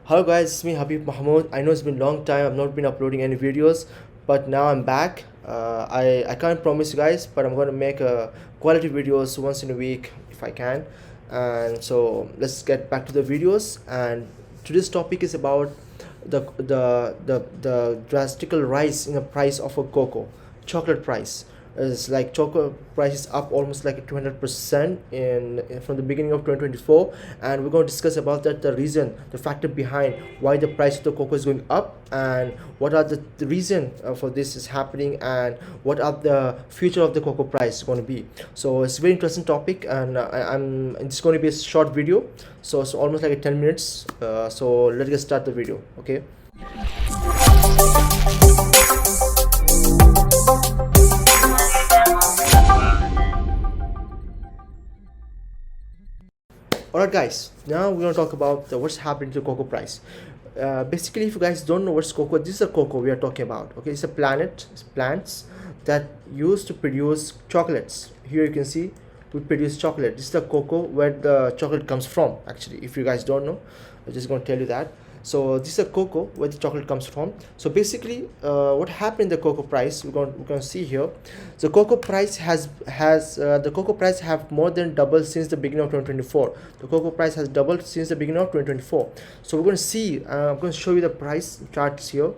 Hello guys, it's me Habib Mahmoud. I know it's been a long time. I've not been uploading any videos, but now I'm back. I can't promise you guys, but I'm gonna make quality videos once in a week if I can. And so let's get back to the videos. And today's topic is about the drastical rise in the price of a cocoa, chocolate price. It's like chocolate price is up almost like 200% in from the beginning of 2024, and we're going to discuss about that, the reason, the factor behind why the price of the cocoa is going up, and what are the reason for this is happening, and what are the future of the cocoa price going to be. So it's a very interesting topic, and it's going to be a short video, so it's almost like 10 minutes. So let's get start the video. Okay. Alright guys, now we're going to talk about what's happening to cocoa price. Basically, if you guys don't know what's cocoa, this is a cocoa we are talking about. Okay, it's a plants that used to produce chocolates. Here you can see we produce chocolate. This is the cocoa where the chocolate comes from. Actually, if you guys don't know, I'm just going to tell you that. So this is a cocoa where the chocolate comes from. So basically, what happened in the cocoa price, we're going to see here. The cocoa price the cocoa price have more than doubled since the beginning of 2024. The cocoa price has doubled since the beginning of 2024. So we're going to see. I'm going to show you the price charts here.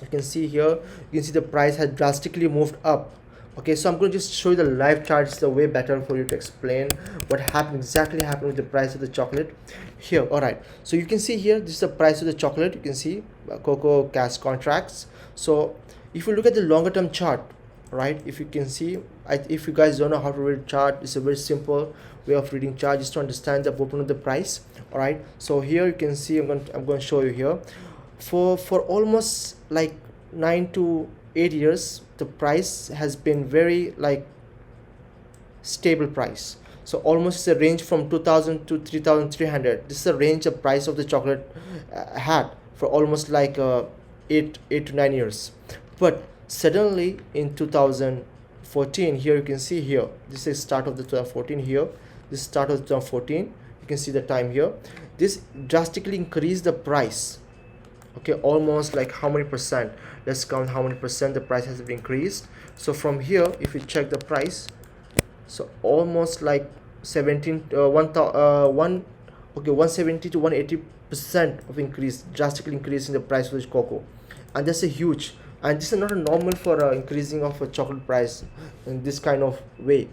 You can see here. You can see the price has drastically moved up. Okay, so I'm going to just show you the live charts. The way better for you to explain what exactly happened with the price of the chocolate here. All right, so you can see here, this is the price of the chocolate. You can see cocoa cash contracts. So if you look at the longer term chart, right, if you can see, if you guys don't know how to read chart, it's a very simple way of reading chart just to understand the movement of the price. All right, so here you can see, I'm going to show you here for almost like 9 to 8 years, the price has been very like stable price. So almost a range from 2000 to 3300. This is a range of price of the chocolate had for almost like 8 to 9 years. But suddenly in 2014, here you can see here, this is start of the 2014 here, this start of 2014, you can see the time here, this drastically increased the price. Okay, almost like how many percent, let's count how many percent the price has been increased. So from here, if you check the price, so almost like 17 170 to 180% of increase, drastically increase in the price of the cocoa. And that's a huge, and this is not a normal for increasing of a chocolate price in this kind of way.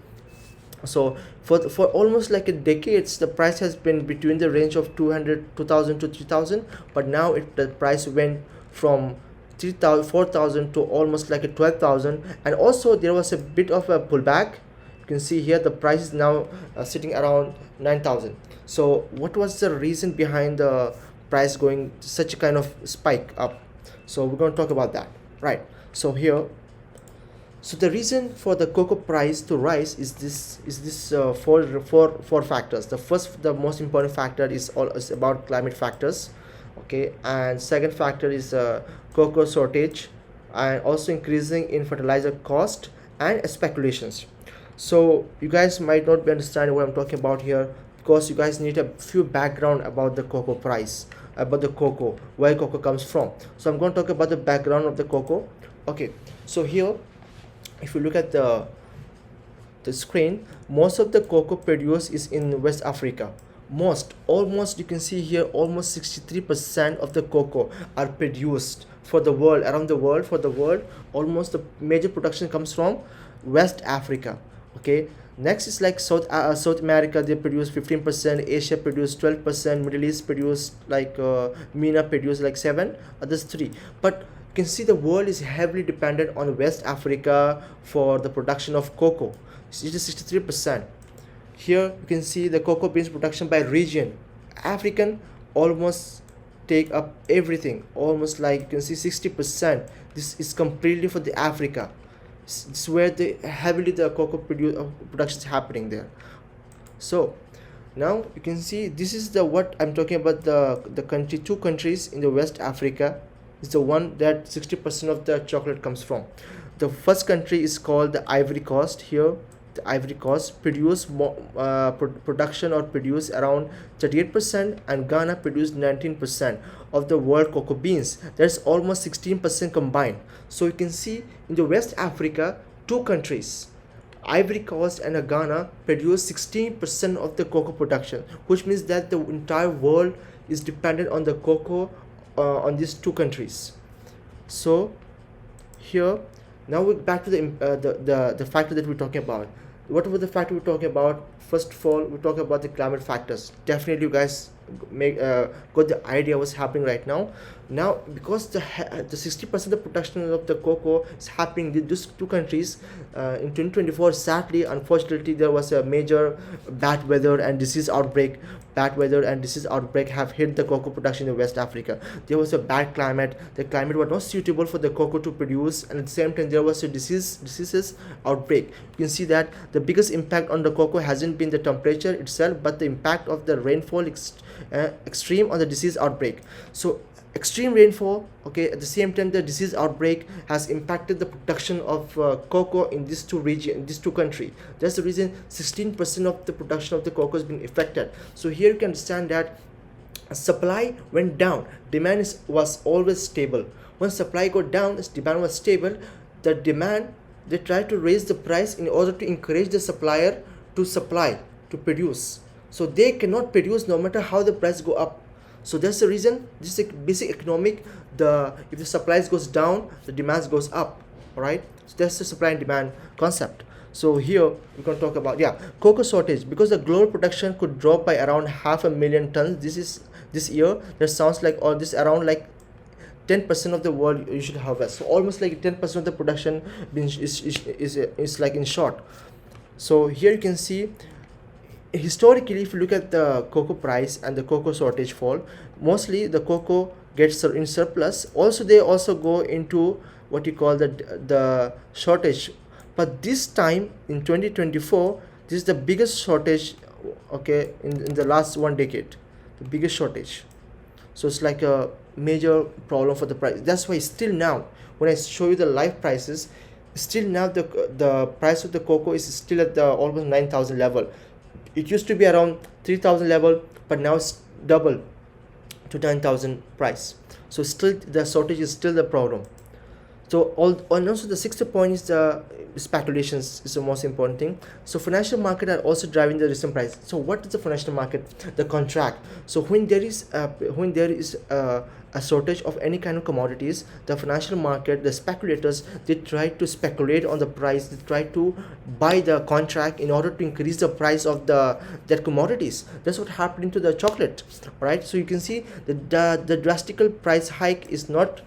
So for almost like a decades, the price has been between the range of 2000 to 3000, but now the price went from 3000 4000 to almost like a 12,000. And also there was a bit of a pullback. You can see here the price is now sitting around 9000. So what was the reason behind the price going such a kind of spike up? So we're going to talk about that, right? So here, so the reason for the cocoa price to rise is this four factors. The most important factor is about climate factors. Okay, and second factor is cocoa shortage, and also increasing in fertilizer cost and speculations. So you guys might not be understanding what I'm talking about here, because you guys need a few background about the cocoa price, about the cocoa, where cocoa comes from. So I'm going to talk about the background of the cocoa. Okay, so here, if you look at the screen, most of the cocoa produced is in West Africa. Almost, you can see here, almost 63% of the cocoa are produced for the world, around the world, for the world. Almost the major production comes from West Africa. Okay, next is like South America, they produce 15%, Asia produce 12%, Middle East produce like MENA produce like 7, others 3. But you can see the world is heavily dependent on West Africa for the production of cocoa. It is 63%. Here you can see the cocoa beans production by region. African almost take up everything, almost like you can see 60%. This is completely for the Africa. This is where the heavily the cocoa production is happening there. So now you can see, this is the what I'm talking about, the country, two countries in the West Africa is the one that 60% of the chocolate comes from. The first country is called the Ivory Coast. Here the Ivory Coast produce more production or produce around 38%, and Ghana produced 19% of the world cocoa beans. That's almost 16% combined. So you can see in the West Africa, two countries, Ivory Coast and Ghana, produce 16% of the cocoa production, which means that the entire world is dependent on the cocoa on these two countries. So here, now we're back to the factor that we're talking about. What were the factor we're talking about? First of all, we're talking about the climate factors. Definitely you guys got the idea what's happening right now. Now, because the 60% of the production of the cocoa is happening in these two countries, in 2024, sadly, unfortunately, there was a major bad weather and disease outbreak. Bad weather and disease outbreak have hit the cocoa production in West Africa. There was a bad climate. The climate was not suitable for the cocoa to produce, and at the same time, there was a diseases outbreak. You can see that the biggest impact on the cocoa hasn't been the temperature itself, but the impact of the rainfall extreme on the disease outbreak. So extreme rainfall, okay, at the same time the disease outbreak has impacted the production of cocoa in these two regions, these two countries. That's the reason 16% of the production of the cocoa has been affected. So here you can understand that supply went down, demand was always stable. When supply got down, demand was stable. The demand, they try to raise the price in order to encourage the supplier to supply, to produce. So they cannot produce no matter how the price go up. So that's the reason. This is a basic economic. If the supplies goes down, the demands goes up. All right. So that's the supply and demand concept. So here we're going to talk about cocoa shortage, because the global production could drop by around 500,000 tons. This year. That sounds like, or this around like 10% of the world you should harvest. So almost like 10% of the production is like in short. So here you can see, historically, if you look at the cocoa price and the cocoa shortage fall, mostly the cocoa gets in surplus. Also, they also go into what you call the shortage. But this time in 2024, this is the biggest shortage, okay, in the last 1 decade, the biggest shortage. So it's like a major problem for the price. That's why still now, when I show you the live prices, still now the price of the cocoa is still at the almost 9,000 level. It used to be around 3,000 level, but now it's double to 9,000 price. So still the shortage is still the problem. So and also the sixth point is the speculations is the most important thing. So financial market are also driving the recent price. So what is the financial market? The contract. So when there is a shortage of any kind of commodities, the financial market, the speculators, they try to speculate on the price. They try to buy the contract in order to increase the price of that commodities. That's what happened to the chocolate. All right. So you can see the drastic price hike is not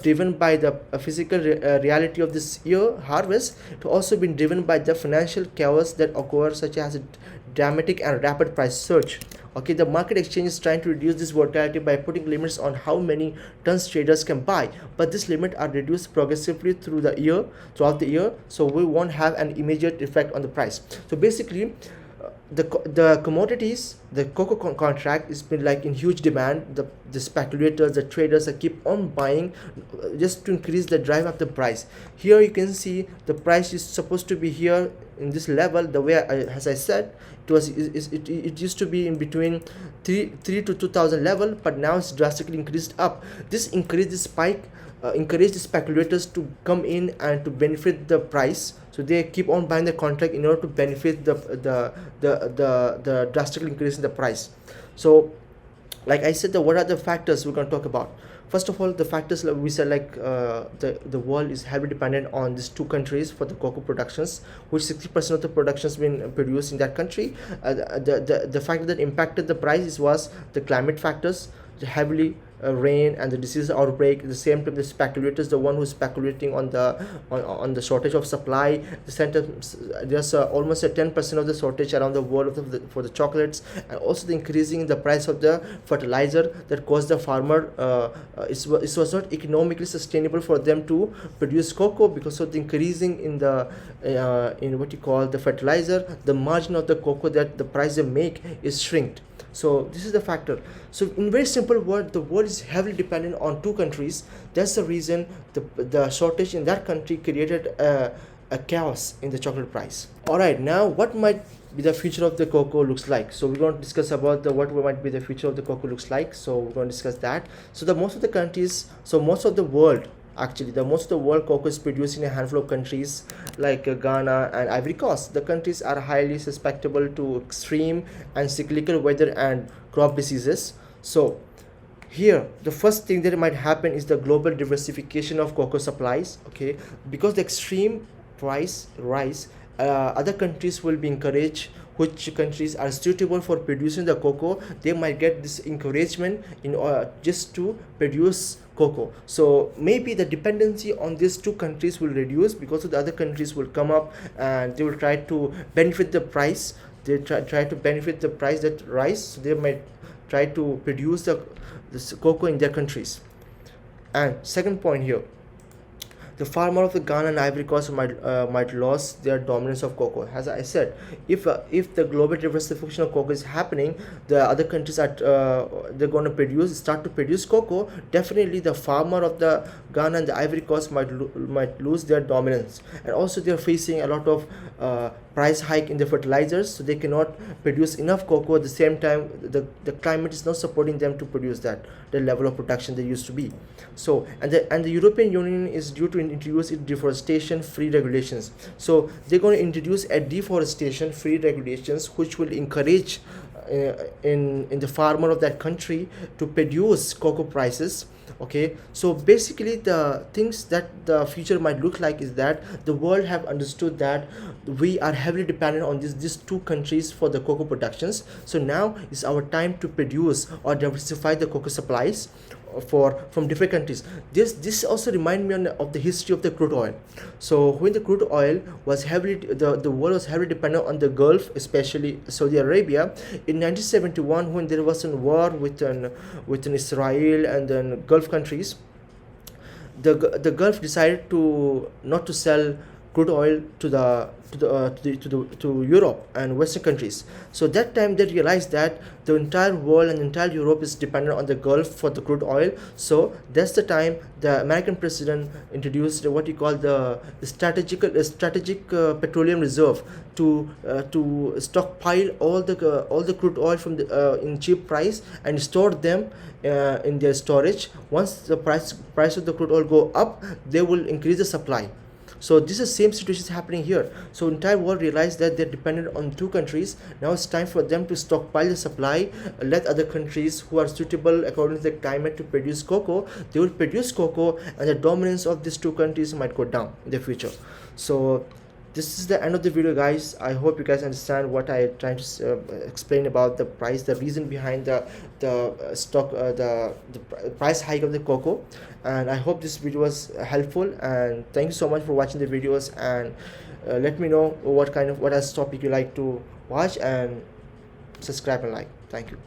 driven by the physical reality of this year harvest. It also been driven by the financial chaos that occur, such as a dramatic and rapid price surge. Okay, the market exchange is trying to reduce this volatility by putting limits on how many tons traders can buy, but this limit are reduced progressively throughout the year, so we won't have an immediate effect on the price. So basically, the commodities, the cocoa contract has been like in huge demand. The speculators, the traders keep on buying just to increase the drive up the price. Here you can see the price is supposed to be here in this level. The way as I said, it used to be in between 3 to 2,000 level, but now it's drastically increased up. This increased the spike encourage the speculators to come in and to benefit the price. So they keep on buying the contract in order to benefit the drastic increase in the price. So like I said, what are the factors we're going to talk about? First of all, the factors like we said, like the world is heavily dependent on these two countries for the cocoa productions, which 60% of the production has been produced in that country. The factor that impacted the prices was the climate factors, the heavily rain and the disease outbreak. At the same time, the speculators, the one who's speculating on the shortage of supply. There's almost a 10% of the shortage around the world for the chocolates, and also the increasing the price of the fertilizer that caused the farmer. It was not economically sustainable for them to produce cocoa because of the increasing in the in what you call the fertilizer. The margin of the cocoa that the price they make is shrinked. So this is the factor. So in very simple word, the world is heavily dependent on two countries. That's the reason the shortage in that country created a chaos in the chocolate price. All right, now what might be the future of the cocoa looks like? So we're going to discuss about the what might be the future of the cocoa looks like. So we're going to discuss that. So the most of the countries, so most of the world, actually the most of the world cocoa is produced in a handful of countries like Ghana and Ivory Coast. The countries are highly susceptible to extreme and cyclical weather and crop diseases. So here the first thing that might happen is the global diversification of cocoa supplies. Okay, because the extreme price rise, other countries will be encouraged. Which countries are suitable for producing the cocoa, they might get this encouragement in just to produce cocoa. So maybe the dependency on these two countries will reduce, because of the other countries will come up and they will try to benefit the price. They try to benefit the price that rise, so they might try to produce this cocoa in their countries. And second point here, the farmer of the Ghana and Ivory Coast might lose their dominance of cocoa. As I said, if the global diversification of cocoa is happening, the other countries are they're going to start to produce cocoa. Definitely, the farmer of the Ghana and the Ivory Coast might lose their dominance, and also they're facing a lot of price hike in the fertilizers, so they cannot produce enough cocoa. At the same time, the climate is not supporting them to produce the level of production they used to be. So and the European Union is due to introduce deforestation free regulations. So they're going to introduce a deforestation free regulations which will encourage in the farmer of that country to produce cocoa prices. Okay, so basically the things that the future might look like is that the world have understood that we are heavily dependent on these two countries for the cocoa productions. So now is our time to produce or diversify the cocoa supplies from different countries. This also remind me of the history of the crude oil. So when the crude oil was heavily the world was heavily dependent on the Gulf, especially Saudi Arabia. In 1971, when there was a war with Israel and then Gulf countries, the Gulf decided to not to sell crude oil to Europe and Western countries. So that time they realized that the entire world and entire Europe is dependent on the Gulf for the crude oil. So that's the time the American president introduced what he called the strategic petroleum reserve to stockpile all the crude oil from the in cheap price and store them in their storage. Once the price of the crude oil go up, they will increase the supply. So this is the same situation is happening here. So entire world realized that they're dependent on two countries. Now it's time for them to stockpile the supply, let other countries who are suitable according to the climate to produce cocoa, they will produce cocoa, and the dominance of these two countries might go down in the future. So this is the end of the video, guys. I hope you guys understand what I trying to explain about the price, the reason behind the price hike of the cocoa. And I hope this video was helpful, and thank you so much for watching the videos. And let me know what else topic you like to watch, and subscribe and like. Thank you.